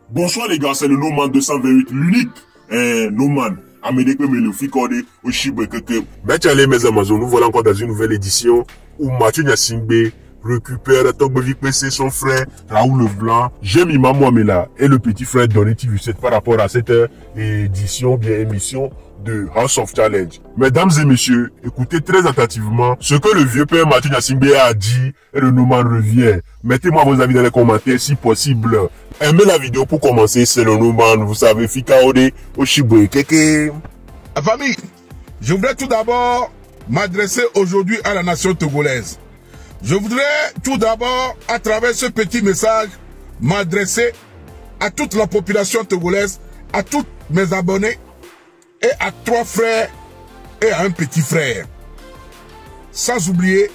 Bonsoir les gars, c'est le Noman 228, l'unique Noman. Amédéque me le ficordé au chibre que. Allez mes Amazones, nous voilà encore dans une nouvelle édition où Mathieu Nyasingbe récupère Togbevik PC, son frère Raoul Leblanc, J'aime Imam Mouamela et le petit frère Donny TV7 par rapport à cette édition, bien émission de House of Challenge. Mesdames et messieurs, écoutez très attentivement ce que le vieux père Mathieu Nyasingbe a dit et le Noman revient. Mettez-moi vos avis dans les commentaires si possible. Aimez la vidéo pour commencer, c'est le Noman, vous savez, Fikaode, Oshibwe, Keke. La famille, je voudrais tout d'abord m'adresser aujourd'hui à la nation togolaise. Je voudrais tout d'abord, à travers ce petit message, m'adresser à toute la population togolaise, à tous mes abonnés, et à 3 frères et à un petit frère. Sans oublier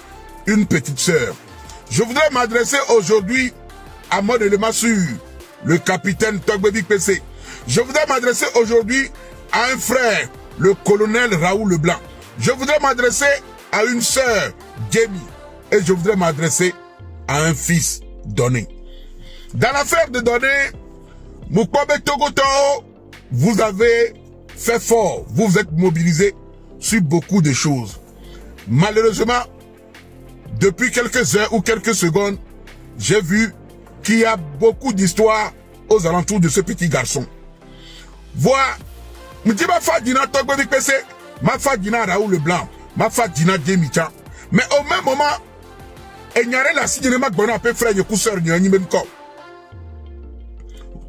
une petite sœur. Je voudrais m'adresser aujourd'hui à mon élément sûr, le capitaine Togbevik PC. Je voudrais m'adresser aujourd'hui à un frère, le colonel Raoul Leblanc. Je voudrais m'adresser à une sœur, Jamie. Et je voudrais m'adresser à un fils, Donné. Dans l'affaire de Donné, Moukwabe Togoto, vous avez fait fort. Vous vous êtes mobilisé sur beaucoup de choses. Malheureusement, depuis quelques heures ou quelques secondes, j'ai vu qu'il y a beaucoup d'histoires aux alentours de ce petit garçon. Voilà. Je dis ma fadina Togbevik PC, ma fadina Raoul Leblanc, ma fadina Jamie Chan. Mais au même moment, il n'y a rien à dire que frère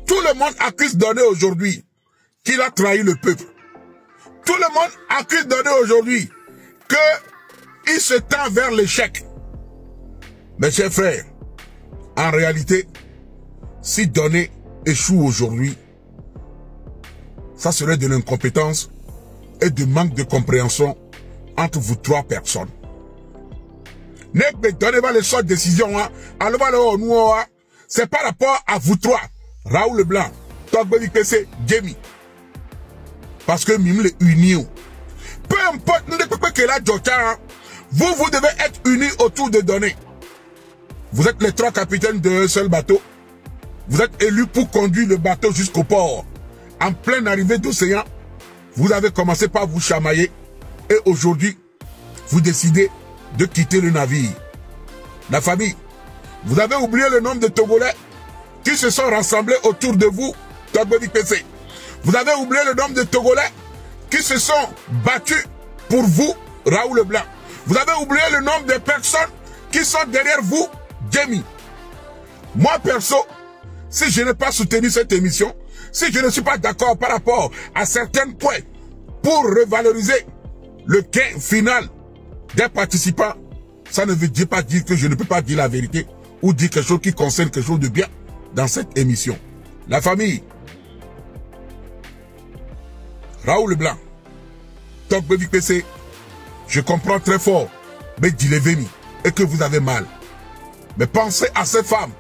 tout le monde accuse Donné aujourd'hui qu'il a trahi le peuple. Tout le monde accuse Donné aujourd'hui qu'il se tend vers l'échec. Mes chers frères, en réalité, si Donné échoue aujourd'hui, ça serait de l'incompétence et du manque de compréhension entre vous 3 personnes. C'est par rapport à vous 3, Raoul Leblanc, Togbevik PC, Jamie. Parce que Mim les unis. Peu importe vous devez être unis autour de Donné. Vous êtes les 3 capitaines d'un seul bateau. Vous êtes élus pour conduire le bateau jusqu'au port. En pleine arrivée d'océan, vous avez commencé par vous chamailler. Et aujourd'hui, vous décidez de quitter le navire. La famille, vous avez oublié le nombre de Togolais qui se sont rassemblés autour de vous, Togbevik PC. Vous avez oublié le nombre de Togolais qui se sont battus pour vous, Raoul Leblanc. Vous avez oublié le nombre de personnes qui sont derrière vous, Jamie. Moi, perso, si je n'ai pas soutenu cette émission, si je ne suis pas d'accord par rapport à certains points pour revaloriser le gain final des participants, ça ne veut pas dire que je ne peux pas dire la vérité ou dire quelque chose qui concerne quelque chose de bien dans cette émission. La famille, Raoul Leblanc, Togbevik PC, je comprends très fort, mais dis-les veni et que vous avez mal. Mais pensez à ces femmes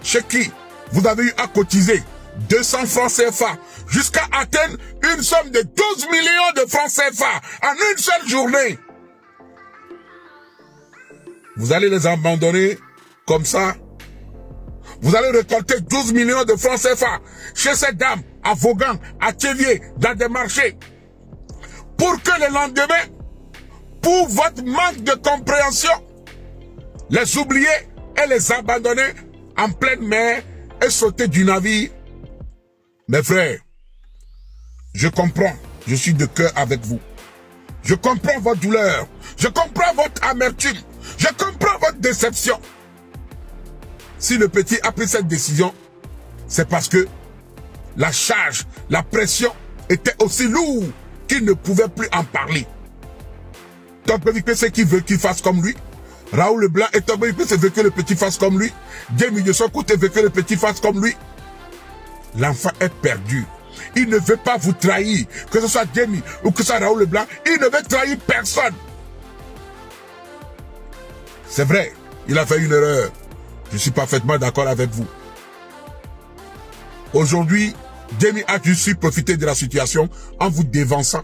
chez qui vous avez eu à cotiser 200 francs CFA jusqu'à atteindre une somme de 12 millions de francs CFA en une seule journée. Vous allez les abandonner comme ça. Vous allez récolter 12 millions de francs CFA chez ces dames, à Vaughan, à Thiévier, dans des marchés. Pour que le lendemain, pour votre manque de compréhension, les oublier et les abandonner en pleine mer et sauter du navire. Mes frères, je comprends, je suis de cœur avec vous. Je comprends votre douleur, je comprends votre amertume, je comprends votre déception. Si le petit a pris cette décision, c'est parce que la charge, la pression était aussi lourde qu'il ne pouvait plus en parler. Togbevik PC qui veut qu'il fasse comme lui. Raoul Leblanc et Togbevik PC veut que le petit fasse comme lui. Jamie de son côté veut que le petit fasse comme lui. L'enfant est perdu. Il ne veut pas vous trahir. Que ce soit Jamie ou que ce soit Raoul Leblanc, il ne veut trahir personne. C'est vrai, il a fait une erreur. Je suis parfaitement d'accord avec vous. Aujourd'hui, Jamie a dû profiter de la situation en vous dévançant,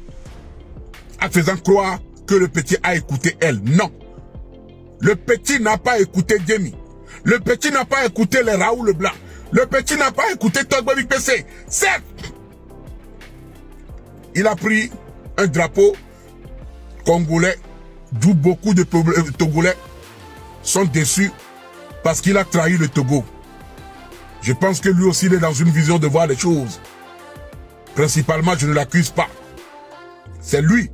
en faisant croire que le petit a écouté elle. Non. Le petit n'a pas écouté Jamie. Le petit n'a pas écouté les Raoul Leblanc. Le petit n'a pas écouté Togbo PC. Certes, il a pris un drapeau congolais, d'où beaucoup de Togolais sont déçus parce qu'il a trahi le Togo. Je pense que lui aussi, il est dans une vision de voir les choses. Principalement, je ne l'accuse pas. C'est lui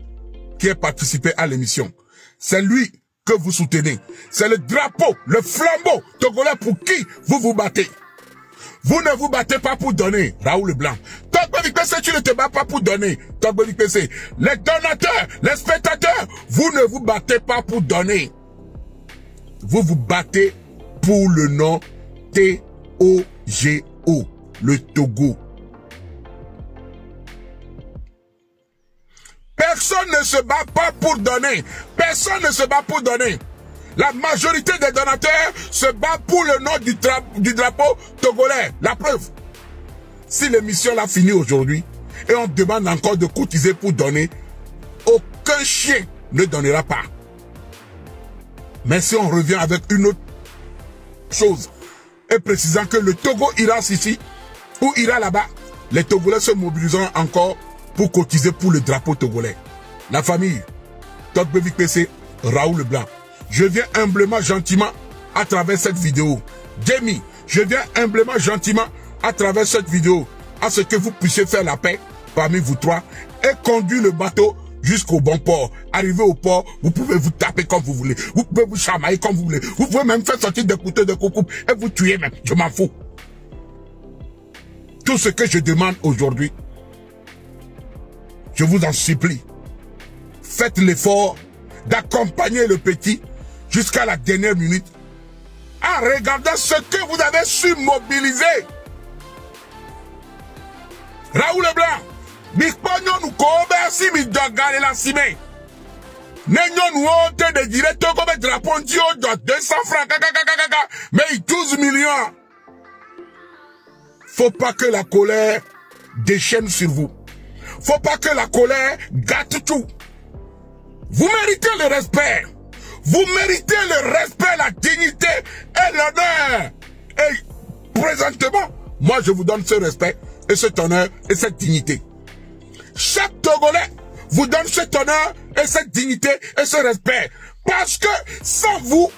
qui a participé à l'émission. C'est lui que vous soutenez. C'est le drapeau, le flambeau togolais pour qui vous vous battez. Vous ne vous battez pas pour donner, Raoul Leblanc. Togbo PC, tu ne te bats pas pour donner, Togbo PC. Les donateurs, les spectateurs, vous ne vous battez pas pour donner. Vous vous battez pour le nom T-O-G-O, le Togo. Personne ne se bat pas pour donner. Personne ne se bat pour donner. La majorité des donateurs se bat pour le nom du drapeau togolais. La preuve. Si l'émission l'a fini aujourd'hui et on demande encore de cotiser pour donner, aucun chien ne donnera pas. Mais si on revient avec une autre chose et précisant que le Togo ira ici ou ira là-bas, les Togolais se mobiliseront encore pour cotiser pour le drapeau togolais. La famille, Togbo PC, Raoul Leblanc. Je viens humblement, gentiment, à travers cette vidéo. Jamie, je viens humblement, gentiment, à travers cette vidéo, à ce que vous puissiez faire la paix parmi vous trois et conduire le bateau jusqu'au bon port. Arrivé au port, vous pouvez vous taper comme vous voulez. Vous pouvez vous chamailler comme vous voulez. Vous pouvez même faire sortir des couteaux de coucoupe et vous tuer même. Je m'en fous. Tout ce que je demande aujourd'hui, je vous en supplie, faites l'effort d'accompagner le petit jusqu'à la dernière minute en regardant ce que vous avez su mobiliser. Raoul Leblanc, Mikponyo nous kobe si mi dogale la sime. Nenyo nous honte de directeur comme drapeau dio de 200 francs, mais 12 millions. Faut pas que la colère déchaîne sur vous. Faut pas que la colère gâte tout. Vous méritez le respect. Vous méritez le respect, la dignité et l'honneur. Et présentement, moi je vous donne ce respect et cet honneur et cette dignité. Chaque Togolais vous donne cet honneur et cette dignité et ce respect. Parce que sans vous,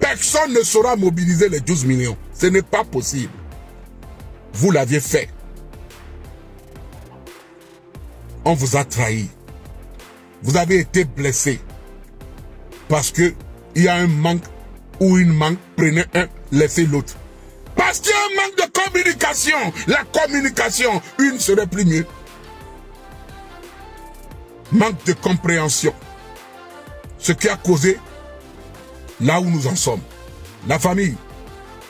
personne ne saura mobiliser les 12 millions. Ce n'est pas possible. Vous l'aviez fait. On vous a trahi. Vous avez été blessé. Parce que il y a un manque ou une manque. Prenez un, laissez l'autre. Parce qu'il y a un manque de communication. La communication, une serait plus mieux. Manque de compréhension. Ce qui a causé là où nous en sommes. La famille,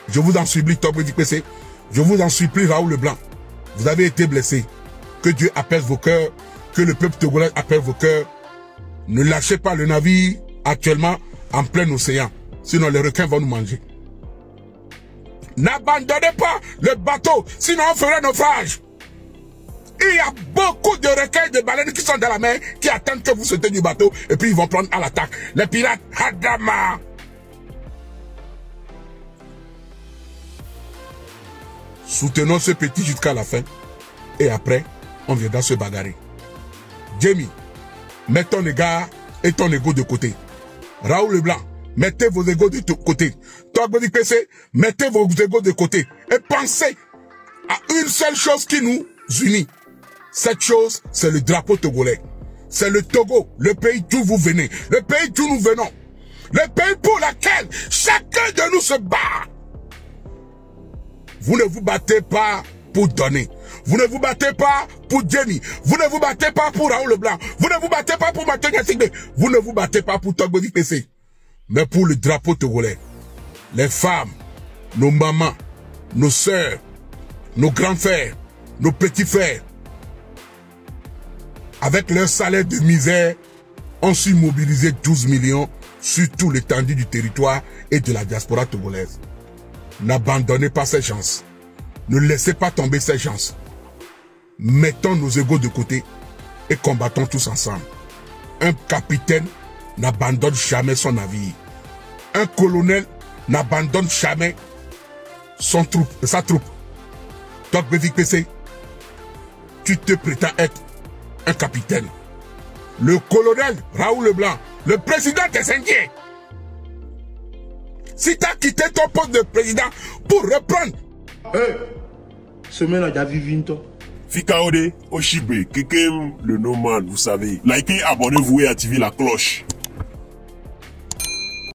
je vous en supplie, Togbo PC, je vous en supplie, Raoul Leblanc. Vous avez été blessé. Que Dieu apaise vos cœurs, que le peuple togolais apaise vos cœurs. Ne lâchez pas le navire actuellement en plein océan. Sinon les requins vont nous manger. N'abandonnez pas le bateau, sinon on ferait naufrage. Il y a beaucoup de requins et de baleines qui sont dans la mer, qui attendent que vous sautez du bateau et puis ils vont prendre à l'attaque. Les pirates, Hadama. Soutenons ce petit jusqu'à la fin. Et après, on viendra se bagarrer. Jamie, mets ton égard et ton ego de côté. Raoul Leblanc, mettez vos égos de côté. Togbo PC, mettez vos égos de côté. Et pensez à une seule chose qui nous unit. Cette chose, c'est le drapeau togolais. C'est le Togo, le pays d'où vous venez. Le pays d'où nous venons. Le pays pour lequel chacun de nous se bat. Vous ne vous battez pas pour donner. Vous ne vous battez pas pour Jenny. Vous ne vous battez pas pour Raoul Leblanc. Vous ne vous battez pas pour Mathieu Nyasingbe. Vous ne vous battez pas pour Togbo PC. Mais pour le drapeau togolais. Les femmes, nos mamans, nos sœurs, nos grands frères, nos petits frères, avec leur salaire de misère, ont su mobiliser 12 millions sur tout l'étendue du territoire et de la diaspora togolaise. N'abandonnez pas ces chances. Ne laissez pas tomber ces chances. Mettons nos égos de côté et combattons tous ensemble. Un capitaine n'abandonne jamais son navire. Un colonel n'abandonne jamais sa troupe. Donc, Bévic PC, tu te prétends être un capitaine. Le colonel Raoul Leblanc, le président des Indiens. Si tu as quitté ton poste de président pour reprendre. Semaine à Vivinto. Fikaode, Oshibe, Kekem, le Noman, vous savez. Likez, abonnez-vous et activez la cloche.